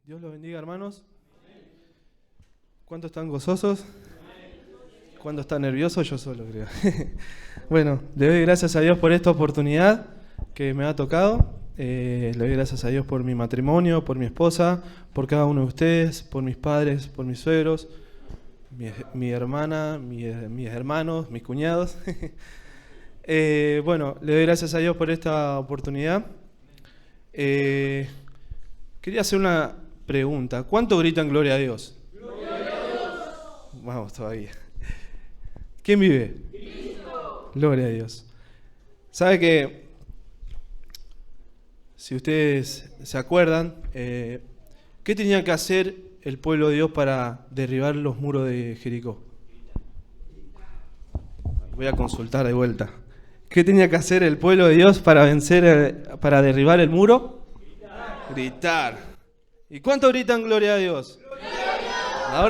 Dios los bendiga, hermanos. ¿Cuántos están gozosos? ¿Cuántos están nerviosos? Yo solo, creo. Bueno, le doy gracias a Dios por esta oportunidad que me ha tocado. Le doy gracias a Dios por mi matrimonio, por mi esposa, por cada uno de ustedes, por mis padres, por mis suegros, mi hermana, mis hermanos, mis cuñados. Bueno, le doy gracias a Dios por esta oportunidad. Quería hacer una pregunta. ¿Cuánto gritan gloria a Dios? ¡Gloria a Dios! Vamos todavía. ¿Quién vive? Cristo. Gloria a Dios. ¿Sabe que si ustedes se acuerdan, qué tenía que hacer el pueblo de Dios para derribar los muros de Jericó? Voy a consultar de vuelta. ¿Qué tenía que hacer el pueblo de Dios para para derribar el muro? Gritar. ¿Y cuánto gritan gloria a Dios? ¡Gloria a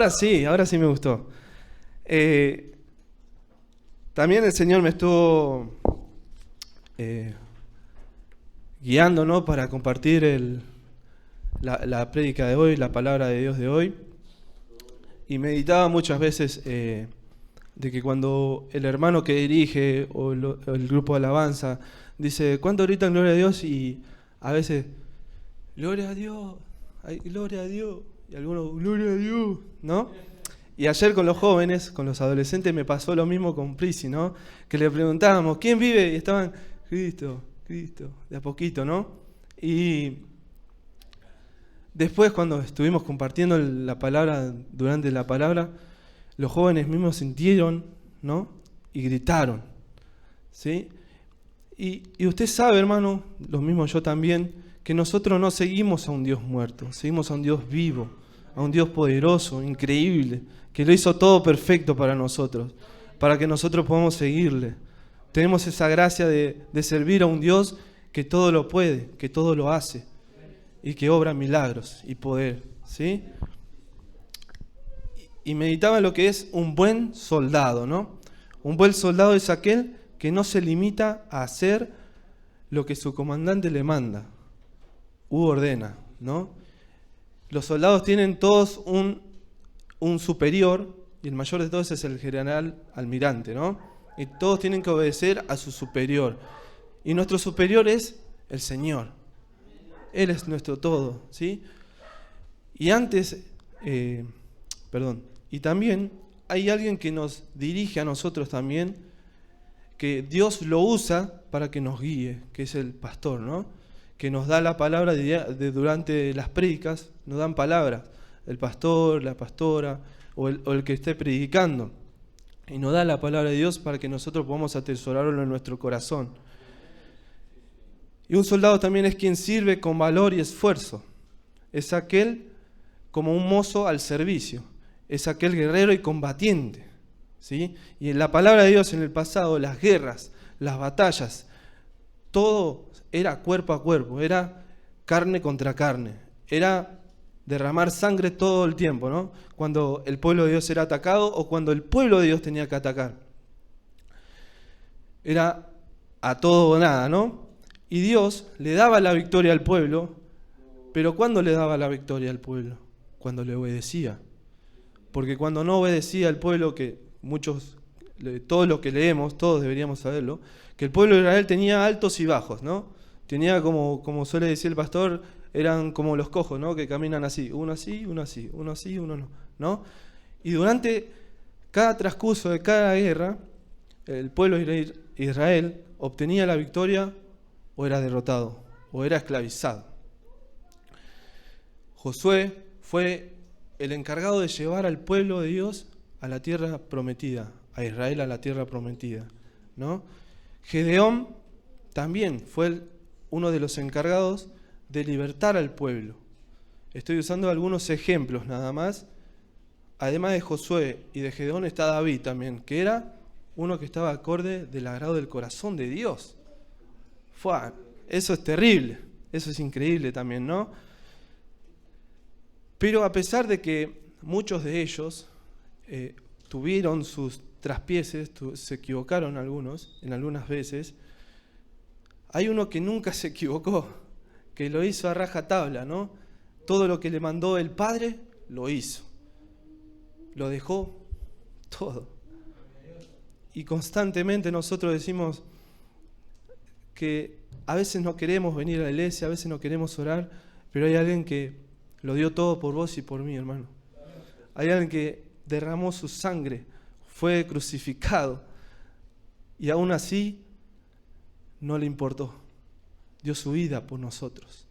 Dios! Ahora sí me gustó. También el Señor me estuvo guiando, ¿no?, para compartir la prédica de hoy, la palabra de Dios de hoy. Y meditaba muchas veces de que cuando el hermano que dirige o el grupo de alabanza dice, ¿cuánto gritan gloria a Dios? Y a veces, gloria a Dios, ay, gloria a Dios, y algunos, gloria a Dios, ¿no? Y ayer con los jóvenes, con los adolescentes, me pasó lo mismo con Prisi, ¿no? Que le preguntábamos, ¿quién vive? Y estaban, Cristo, Cristo, de a poquito, ¿no? Y después, cuando estuvimos compartiendo la palabra, durante la palabra, los jóvenes mismos sintieron, ¿no? Y gritaron, ¿sí? Y usted sabe, hermano, lo mismo yo también, que nosotros no seguimos a un Dios muerto, seguimos a un Dios vivo, a un Dios poderoso, increíble, que lo hizo todo perfecto para nosotros, para que nosotros podamos seguirle. Tenemos esa gracia de servir a un Dios que todo lo puede, que todo lo hace, y que obra milagros y poder, ¿sí? Y meditaba en lo que es un buen soldado, ¿no? Un buen soldado es aquel que no se limita a hacer lo que su comandante le manda u ordena, ¿no? Los soldados tienen todos un superior, y el mayor de todos es el general almirante, ¿no? Y todos tienen que obedecer a su superior. Y nuestro superior es el Señor. Él es nuestro todo, ¿sí? Y y también hay alguien que nos dirige a nosotros también, que Dios lo usa para que nos guíe, que es el pastor, ¿no? Que nos da la palabra durante las prédicas, nos dan palabras, el pastor, la pastora o el que esté predicando, y nos da la palabra de Dios para que nosotros podamos atesorarlo en nuestro corazón. Y un soldado también es quien sirve con valor y esfuerzo, es aquel como un mozo al servicio, es aquel guerrero y combatiente, ¿sí? Y en la palabra de Dios en el pasado, las guerras, las batallas, todo era cuerpo a cuerpo, era carne contra carne, era derramar sangre todo el tiempo, ¿no? Cuando el pueblo de Dios era atacado o cuando el pueblo de Dios tenía que atacar. Era a todo o nada, ¿no? Y Dios le daba la victoria al pueblo, pero ¿cuándo le daba la victoria al pueblo? Cuando le obedecía. Porque cuando no obedecía al pueblo, que todos los que leemos, todos deberíamos saberlo, que el pueblo de Israel tenía altos y bajos, ¿no? Tenía, como suele decir el pastor, eran como los cojos, ¿no? Que caminan así, uno así, uno así, uno así, uno no, ¿no? Y durante cada transcurso de cada guerra, el pueblo de Israel obtenía la victoria o era derrotado, o era esclavizado. Josué fue el encargado de llevar al pueblo de Dios a la tierra prometida, a Israel a la tierra prometida, ¿no? Gedeón también fue uno de los encargados de libertar al pueblo. Estoy usando algunos ejemplos nada más. Además de Josué y de Gedeón está David también, que era uno que estaba acorde del agrado del corazón de Dios. Eso es terrible, eso es increíble también, ¿no? Pero a pesar de que muchos de ellos tuvieron sus traspieces, se equivocaron algunos, en algunas veces, hay uno que nunca se equivocó, que lo hizo a rajatabla, ¿no? todo lo que le mandó el Padre, lo hizo. Lo dejó todo. Y constantemente nosotros decimos que a veces no queremos venir a la iglesia, a veces no queremos orar, pero hay alguien que lo dio todo por vos y por mí, hermano. Hay alguien que derramó su sangre, fue crucificado y aún así no le importó. Dio su vida por nosotros.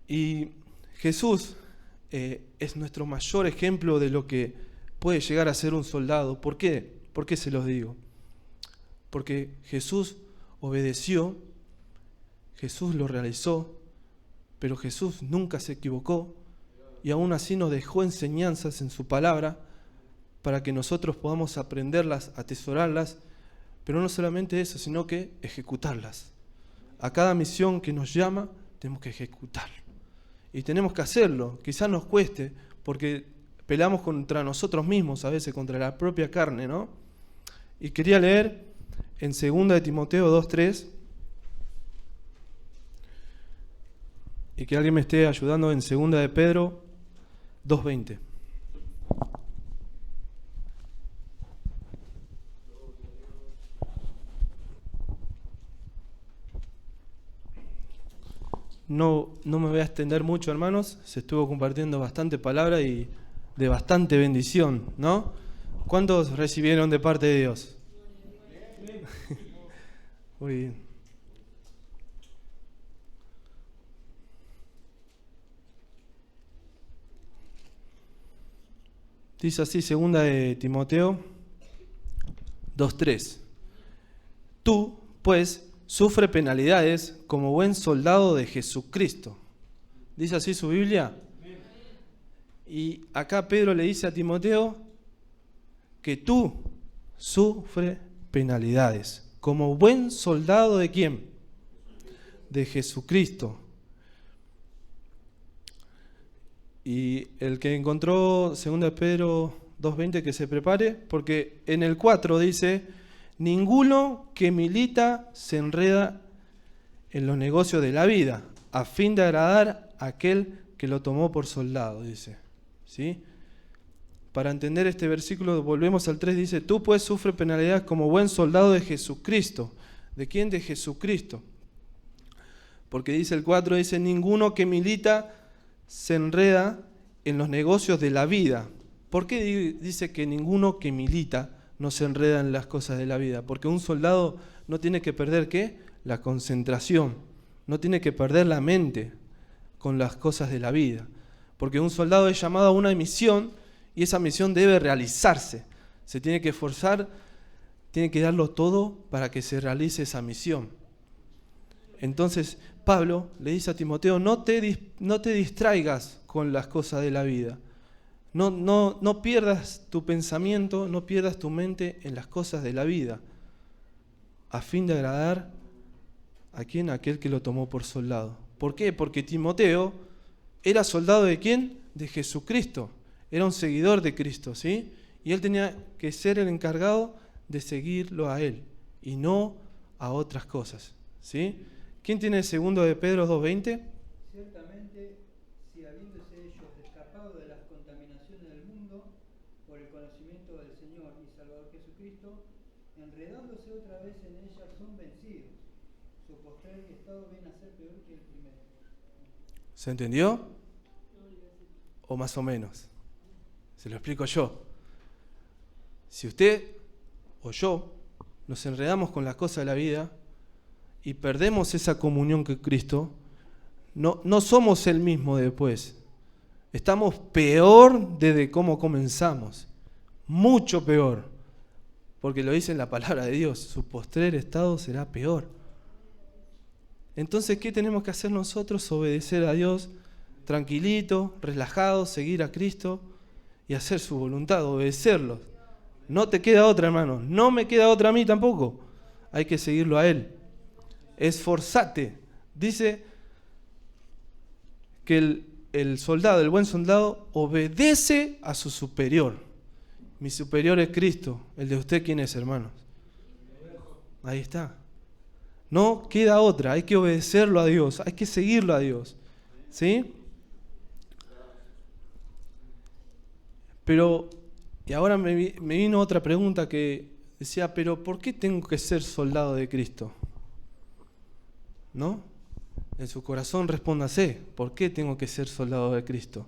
Y Jesús es nuestro mayor ejemplo de lo que puede llegar a ser un soldado. ¿Por qué? ¿Por qué se los digo? Porque Jesús obedeció, Jesús lo realizó, pero Jesús nunca se equivocó y aún así nos dejó enseñanzas en su palabra para que nosotros podamos aprenderlas, atesorarlas, pero no solamente eso, sino que ejecutarlas. A cada misión que nos llama, tenemos que ejecutarlo. Y tenemos que hacerlo, quizás nos cueste, porque peleamos contra nosotros mismos, a veces contra la propia carne, ¿no? Y quería leer en 2 de Timoteo 2:3, y que alguien me esté ayudando en 2 de Pedro 2:20. No me voy a extender mucho, hermanos. Se estuvo compartiendo bastante palabra y de bastante bendición, ¿no? ¿Cuántos recibieron de parte de Dios? Muy bien. Dice así, 2 de Timoteo 2:3. Tú, pues, sufre penalidades como buen soldado de Jesucristo. ¿Dice así su Biblia? Y acá Pedro le dice a Timoteo que tú sufre penalidades como buen soldado ¿de quién? De Jesucristo. Y el que encontró 2 de Pedro 2:20 que se prepare, porque en el 4 dice: ninguno que milita se enreda en los negocios de la vida, a fin de agradar a aquel que lo tomó por soldado, dice. ¿Sí? Para entender este versículo, volvemos al 3, dice: tú pues sufre penalidades como buen soldado de Jesucristo. ¿De quién? De Jesucristo. Porque dice el 4, dice: ninguno que milita se enreda en los negocios de la vida. ¿Por qué dice que ninguno que milita no se enreda en las cosas de la vida? Porque un soldado no tiene que perder, ¿qué? La concentración. No tiene que perder la mente con las cosas de la vida. Porque un soldado es llamado a una misión y esa misión debe realizarse. Se tiene que esforzar, tiene que darlo todo para que se realice esa misión. Entonces, Pablo le dice a Timoteo: no te distraigas con las cosas de la vida. No pierdas tu pensamiento, no pierdas tu mente en las cosas de la vida, a fin de agradar ¿a quién? A aquel que lo tomó por soldado. ¿Por qué? Porque Timoteo era soldado ¿de quién? De Jesucristo. Era un seguidor de Cristo, ¿sí? Y él tenía que ser el encargado de seguirlo a él y no a otras cosas, ¿sí? ¿Quién tiene el 2 de Pedro 2:20? Ciertamente, si habiéndose ellos escapado de las contaminaciones del mundo por el conocimiento del Señor y Salvador Jesucristo, enredándose otra vez en ellas son vencidos. Su postrer estado viene a ser peor que el primero. ¿Se entendió? O más o menos. Se lo explico yo. Si usted o yo nos enredamos con las cosas de la vida y perdemos esa comunión con Cristo, no somos el mismo después. Estamos peor desde cómo comenzamos. Mucho peor. Porque lo dice en la palabra de Dios: su postrer estado será peor. Entonces, ¿qué tenemos que hacer nosotros? Obedecer a Dios, tranquilito, relajado, seguir a Cristo y hacer su voluntad, obedecerlo. No te queda otra, hermano. No me queda otra a mí tampoco. Hay que seguirlo a Él. Esforzate. Dice que el soldado, el buen soldado, obedece a su superior. Mi superior es Cristo. El de usted, ¿quién es, hermanos? Ahí está. No queda otra, hay que obedecerlo a Dios, hay que seguirlo a Dios. ¿Sí? Pero, y ahora me vino otra pregunta que decía, pero ¿por qué tengo que ser soldado de Cristo? ¿No? En su corazón respóndase, ¿por qué tengo que ser soldado de Cristo?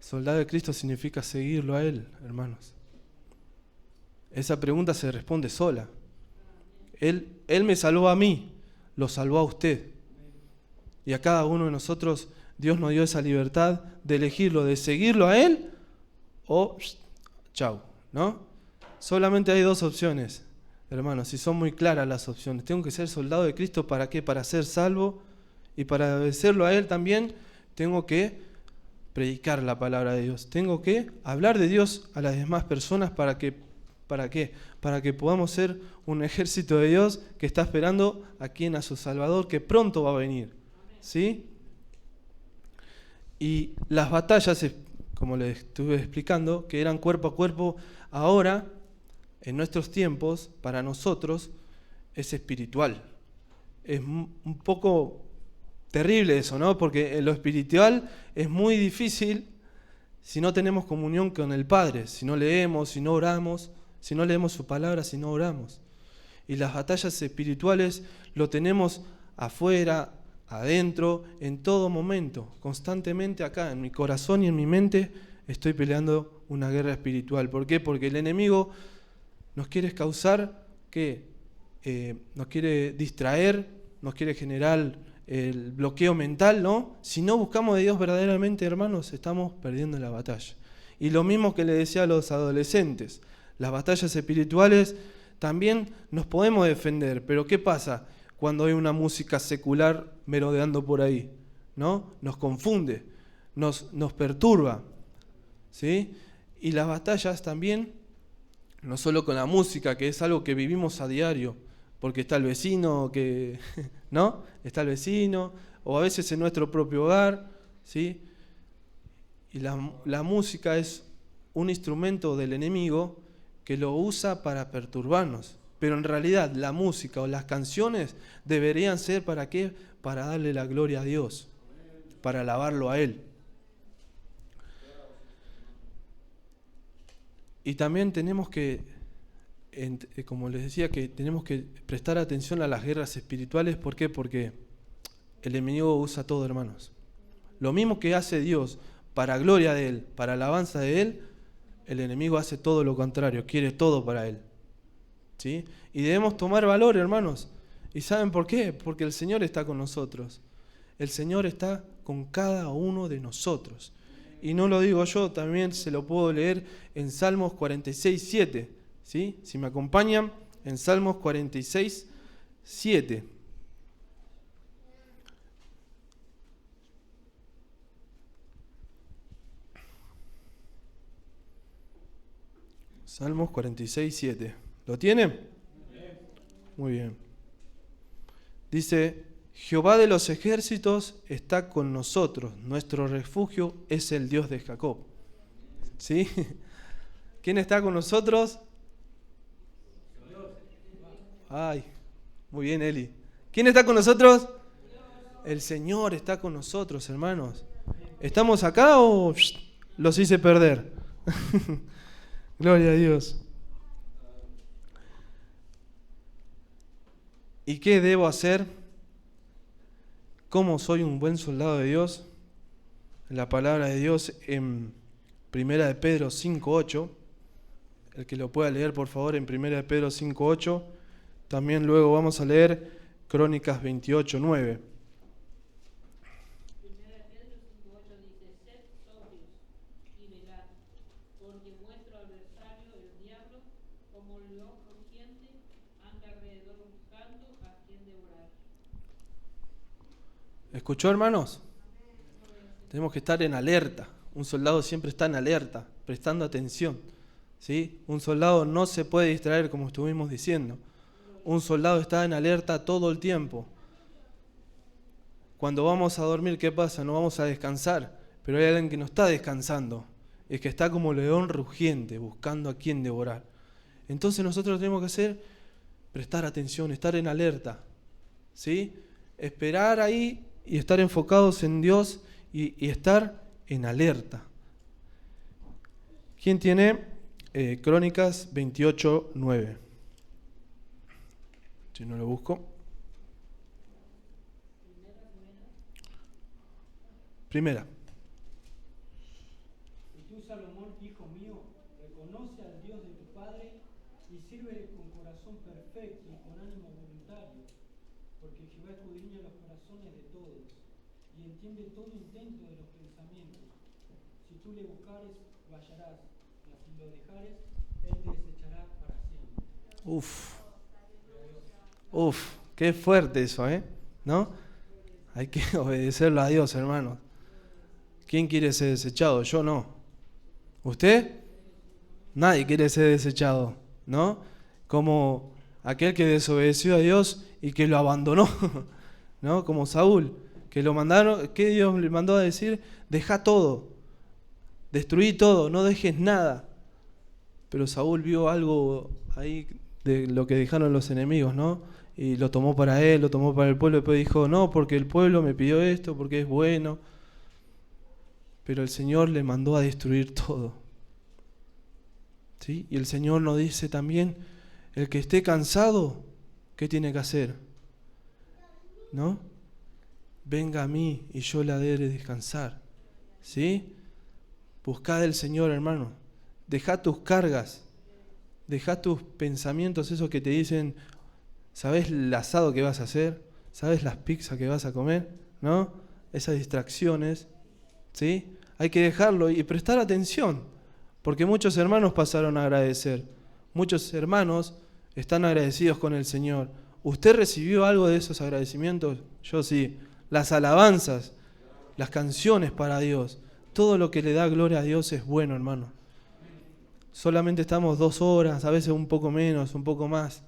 Soldado de Cristo significa seguirlo a Él, hermanos. Esa pregunta se responde sola. Él me salvó a mí, lo salvó a usted. Y a cada uno de nosotros Dios nos dio esa libertad de elegirlo, de seguirlo a Él o chau, ¿no? Solamente hay dos opciones, hermanos, y son muy claras las opciones. Tengo que ser soldado de Cristo, ¿para qué? Para ser salvo, y para obedecerlo a Él también tengo que predicar la palabra de Dios. Tengo que hablar de Dios a las demás personas ¿para qué? Para que podamos ser un ejército de Dios que está esperando a quien, a su Salvador, que pronto va a venir. ¿Sí? Y las batallas, como les estuve explicando, que eran cuerpo a cuerpo, ahora, en nuestros tiempos, para nosotros, es espiritual. Es un poco terrible eso, ¿no? Porque en lo espiritual es muy difícil si no tenemos comunión con el Padre, si no leemos, si no oramos, si no leemos su palabra, si no oramos. Y las batallas espirituales lo tenemos afuera, adentro, en todo momento, constantemente acá, en mi corazón y en mi mente, estoy peleando una guerra espiritual. ¿Por qué? Porque el enemigo nos quiere causar que nos quiere distraer, nos quiere generar el bloqueo mental, ¿no? Si no buscamos de Dios verdaderamente, hermanos, estamos perdiendo la batalla. Y lo mismo que le decía a los adolescentes, las batallas espirituales también nos podemos defender, pero ¿qué pasa cuando hay una música secular merodeando por ahí? ¿No? Nos confunde, nos perturba, ¿sí? Y las batallas también, no solo con la música, que es algo que vivimos a diario, porque está el vecino que, ¿no? Está el vecino, o a veces en nuestro propio hogar, ¿sí? Y la música es un instrumento del enemigo que lo usa para perturbarnos. Pero en realidad la música o las canciones deberían ser ¿para qué? Para darle la gloria a Dios, para alabarlo a Él. Y también tenemos que, como les decía, que tenemos que prestar atención a las guerras espirituales. ¿Por qué? Porque el enemigo usa todo, hermanos. Lo mismo que hace Dios para gloria de Él, para alabanza de Él, el enemigo hace todo lo contrario, quiere todo para Él. ¿Sí? Y debemos tomar valor, hermanos. ¿Y saben por qué? Porque el Señor está con nosotros. El Señor está con cada uno de nosotros. Y no lo digo yo, también se lo puedo leer en Salmos 46, 7. ¿Sí? Si me acompañan, en Salmos 46, 7. Salmos 46, 7. ¿Lo tienen? Muy bien. Dice, Jehová de los ejércitos está con nosotros, nuestro refugio es el Dios de Jacob. ¿Sí? ¿Quién está con nosotros? Ay, muy bien, Eli. ¿Quién está con nosotros? El Señor está con nosotros, hermanos. ¿Estamos acá o los hice perder? Gloria a Dios. ¿Y qué debo hacer? ¿Cómo soy un buen soldado de Dios? La palabra de Dios en 1 de Pedro 5:8. El que lo pueda leer, por favor, en 1 de Pedro 5:8. También luego vamos a leer Crónicas 28:9. ¿Escuchó, hermanos? Tenemos que estar en alerta. Un soldado siempre está en alerta, prestando atención. ¿Sí? Un soldado no se puede distraer, como estuvimos diciendo. Un soldado está en alerta todo el tiempo. Cuando vamos a dormir, ¿qué pasa? No vamos a descansar, pero hay alguien que no está descansando. Es que está como león rugiente, buscando a quien devorar. Entonces nosotros tenemos que hacer prestar atención, estar en alerta, ¿sí? Esperar ahí y estar enfocados en Dios y estar en alerta. ¿Quién tiene Crónicas 28:9? Si no lo busco. Primera. Y tú, Salomón, hijo mío, reconoce al Dios de tu padre y sírvele con corazón perfecto y con ánimo voluntario, porque Jehová escudriña los corazones de todos y entiende todo intento de los pensamientos. Si tú le buscares, lo hallarás, mas si lo dejares, él te desechará para siempre. Qué fuerte eso, ¿no? Hay que obedecerlo a Dios, hermanos. ¿Quién quiere ser desechado? Yo no. ¿Usted? Nadie quiere ser desechado, ¿no? Como aquel que desobedeció a Dios y que lo abandonó, ¿no? Como Saúl, que lo mandaron, que Dios le mandó a decir, deja todo, destruí todo, no dejes nada. Pero Saúl vio algo ahí de lo que dejaron los enemigos, ¿no? Y lo tomó para él, lo tomó para el pueblo, y después dijo, no, porque el pueblo me pidió esto, porque es bueno. Pero el Señor le mandó a destruir todo. ¿Sí? Y el Señor nos dice también, el que esté cansado, ¿qué tiene que hacer? ¿No? Venga a mí y yo le haré descansar. ¿Sí? Buscad al Señor, hermano. Dejá tus cargas. Dejá tus pensamientos, esos que te dicen, ¿sabés el asado que vas a hacer? ¿Sabés las pizzas que vas a comer? ¿No? Esas distracciones. ¿Sí? Hay que dejarlo y prestar atención, porque muchos hermanos pasaron a agradecer. Muchos hermanos están agradecidos con el Señor. ¿Usted recibió algo de esos agradecimientos? Yo sí. Las alabanzas, las canciones para Dios, todo lo que le da gloria a Dios es bueno, hermano. Solamente estamos 2 horas, a veces un poco menos, un poco más.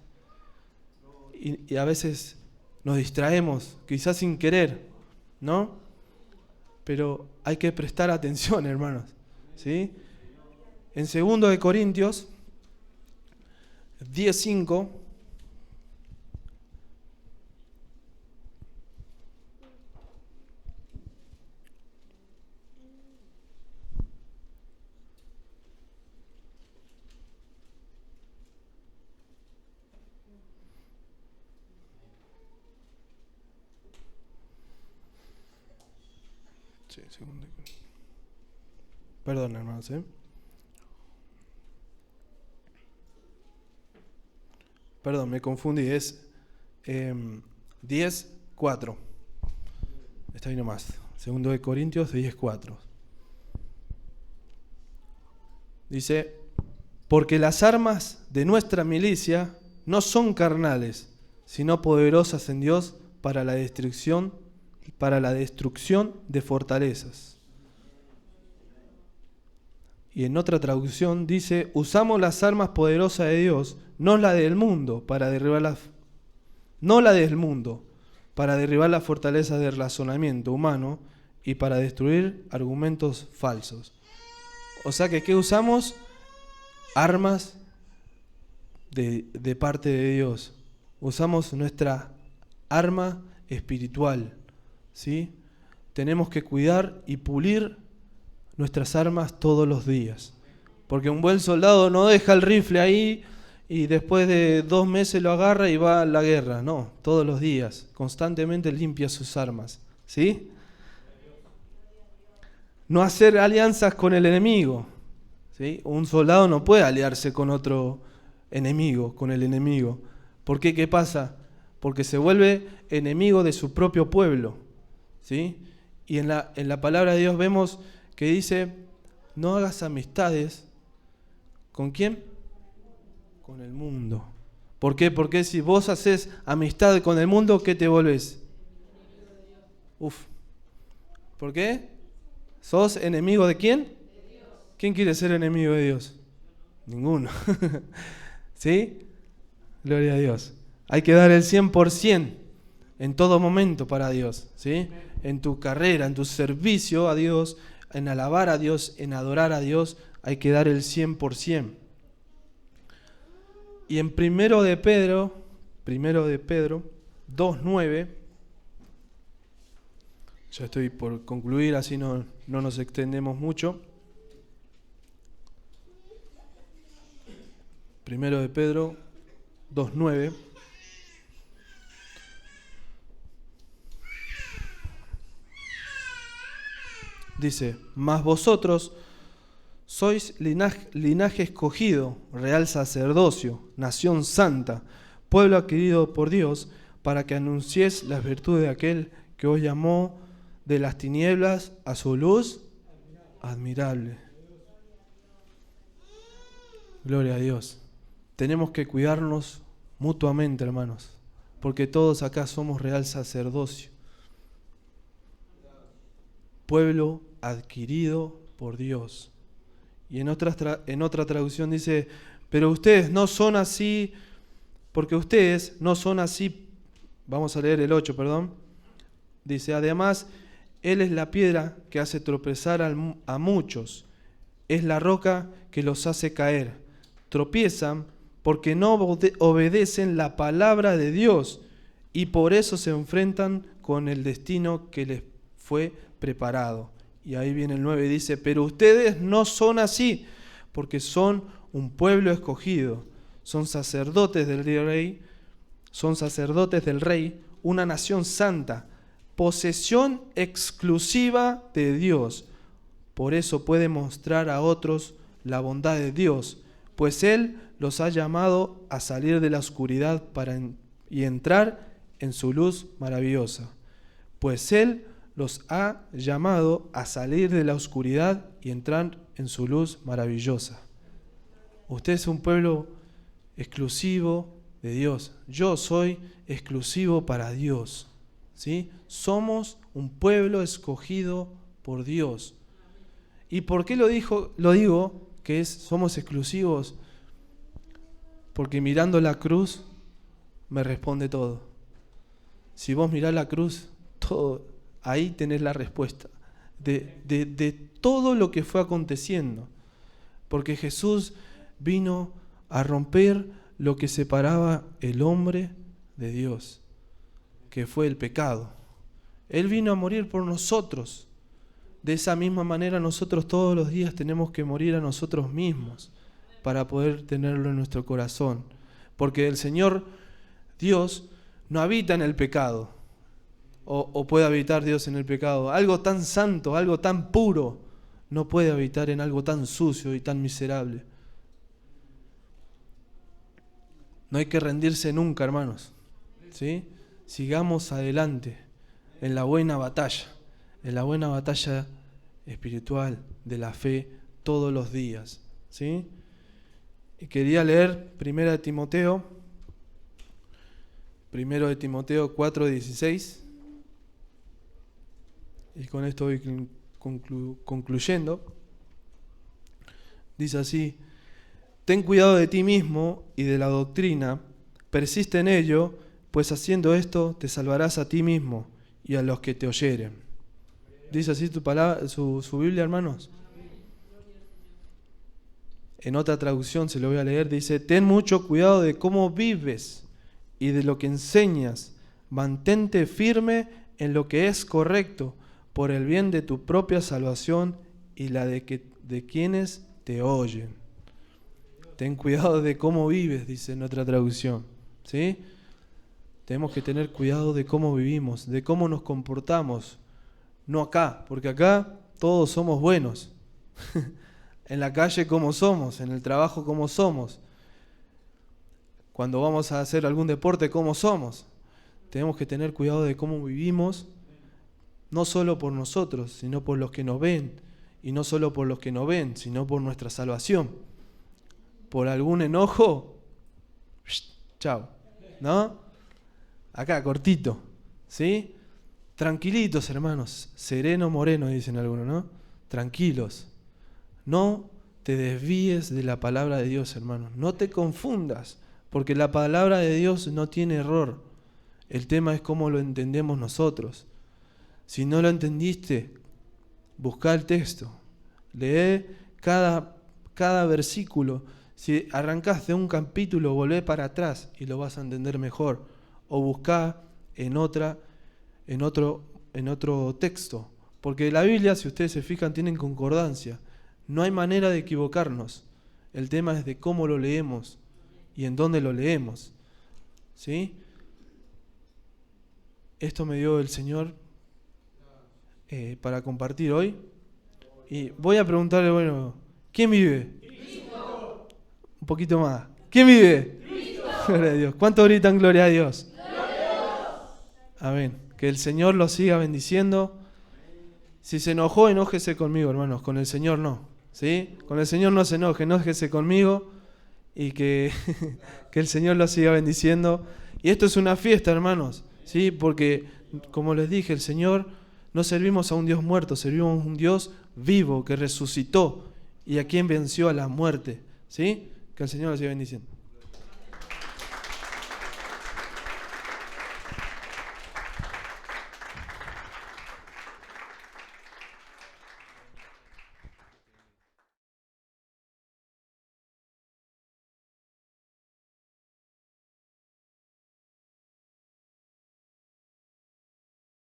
Y a veces nos distraemos, quizás sin querer, ¿no? Pero hay que prestar atención, hermanos, ¿sí? En 2 Corintios 10:5 sí, perdón, hermanos, Perdón, me confundí, es 10:4. Está ahí nomás. 2 Corintios 10:4. Dice, porque las armas de nuestra milicia no son carnales, sino poderosas en Dios para la destrucción de fortalezas. Y en otra traducción dice, usamos las armas poderosas de Dios, no la del mundo, para derribar las fortalezas del razonamiento humano y para destruir argumentos falsos. O sea que, ¿qué usamos? Armas de parte de Dios. Usamos nuestra arma espiritual, ¿sí? Tenemos que cuidar y pulir nuestras armas todos los días. Porque un buen soldado no deja el rifle ahí y después de 2 meses lo agarra y va a la guerra. No, todos los días, constantemente limpia sus armas, ¿sí? No hacer alianzas con el enemigo, ¿sí? Un soldado no puede aliarse con otro enemigo, con el enemigo. ¿Por qué? ¿Qué pasa? Porque se vuelve enemigo de su propio pueblo, ¿sí? Y en la palabra de Dios vemos que dice, no hagas amistades. ¿Con quién? Con el mundo. ¿Por qué? Porque si vos haces amistad con el mundo, ¿qué te volvés? ¿Por qué? ¿Sos enemigo de quién? De Dios. ¿Quién quiere ser enemigo de Dios? Ninguno. ¿Sí? Gloria a Dios. Hay que dar el 100% en todo momento para Dios, ¿sí? En tu carrera, en tu servicio a Dios, en alabar a Dios, en adorar a Dios, hay que dar el 100%. Y en 1 de Pedro Primero de Pedro 2:9. Ya estoy por concluir, así no nos extendemos mucho. Primero de Pedro 2:9. Dice: mas vosotros sois linaje escogido, real sacerdocio, nación santa, pueblo adquirido por Dios, para que anunciéis las virtudes de aquel que os llamó de las tinieblas a su luz admirable. Gloria a Dios. Tenemos que cuidarnos mutuamente, hermanos, porque todos acá somos real sacerdocio, pueblo adquirido por Dios. Y en otra traducción dice: pero ustedes no son así, porque ustedes no son así. Vamos a leer el 8, perdón. Dice: además, Él es la piedra que hace tropezar a muchos, es la roca que los hace caer. Tropiezan porque no obedecen la palabra de Dios y por eso se enfrentan con el destino que les fue preparado. Y ahí viene el 9 y dice: pero ustedes no son así, porque son un pueblo escogido, son sacerdotes del rey, una nación santa, posesión exclusiva de Dios. Por eso puede mostrar a otros la bondad de Dios, pues Él los ha llamado a salir de la oscuridad y entrar en su luz maravillosa. Pues Él los ha llamado a salir de la oscuridad y entrar en su luz maravillosa. Usted es un pueblo exclusivo de Dios. Yo soy exclusivo para Dios. ¿Sí? Somos un pueblo escogido por Dios. ¿Y por qué lo digo que somos exclusivos? Porque mirando la cruz me responde todo. Si vos mirás la cruz, todo, ahí tenés la respuesta de todo lo que fue aconteciendo. Porque Jesús vino a romper lo que separaba el hombre de Dios, que fue el pecado. Él vino a morir por nosotros. De esa misma manera nosotros todos los días tenemos que morir a nosotros mismos para poder tenerlo en nuestro corazón. Porque el Señor Dios no habita en el pecado. O puede habitar Dios en el pecado. Algo tan santo, algo tan puro, no puede habitar en algo tan sucio y tan miserable. No hay que rendirse nunca, hermanos. ¿Sí? Sigamos adelante en la buena batalla espiritual de la fe todos los días. ¿Sí? Y quería leer 1 de Timoteo 4:16. Y con esto voy concluyendo. Dice así: ten cuidado de ti mismo y de la doctrina, persiste en ello, pues haciendo esto te salvarás a ti mismo y a los que te oyeren. ¿Dice así su Biblia, hermanos? En otra traducción se lo voy a leer, dice: ten mucho cuidado de cómo vives y de lo que enseñas, mantente firme en lo que es correcto, por el bien de tu propia salvación y la de quienes te oyen. Ten cuidado de cómo vives, dice en otra traducción. ¿Sí? Tenemos que tener cuidado de cómo vivimos, de cómo nos comportamos. No acá, porque acá todos somos buenos. En la calle como somos, en el trabajo como somos. Cuando vamos a hacer algún deporte como somos. Tenemos que tener cuidado de cómo vivimos, no solo por nosotros, sino por los que nos ven. Y no solo por los que nos ven, sino por nuestra salvación. Por algún enojo, chao, ¿no? Acá, cortito, ¿sí? Tranquilitos, hermanos, sereno moreno, dicen algunos, ¿no? Tranquilos. No te desvíes de la palabra de Dios, hermanos. No te confundas, porque la palabra de Dios no tiene error. El tema es cómo lo entendemos nosotros. Si no lo entendiste, busca el texto. Lee cada versículo. Si arrancás de un capítulo, volvé para atrás y lo vas a entender mejor. O buscá en otro texto. Porque la Biblia, si ustedes se fijan, tiene concordancia. No hay manera de equivocarnos. El tema es de cómo lo leemos y en dónde lo leemos. ¿Sí? Esto me dio el Señor para compartir hoy. Y voy a preguntarle, bueno, ¿quién vive? Cristo. Un poquito más. ¿Quién vive? Cristo. Gloria a Dios. ¿Cuánto gritan gloria a Dios? Gloria a Dios. Amén. Que el Señor los siga bendiciendo. Si se enojó, enójese conmigo, hermanos. Con el Señor no. ¿Sí? Con el Señor no se enoje, enójese conmigo. Y que el Señor los siga bendiciendo. Y esto es una fiesta, hermanos. ¿Sí? Porque, como les dije, el Señor, no servimos a un Dios muerto, servimos a un Dios vivo que resucitó y a quien venció a la muerte. ¿Sí? Que el Señor los siga bendiciendo.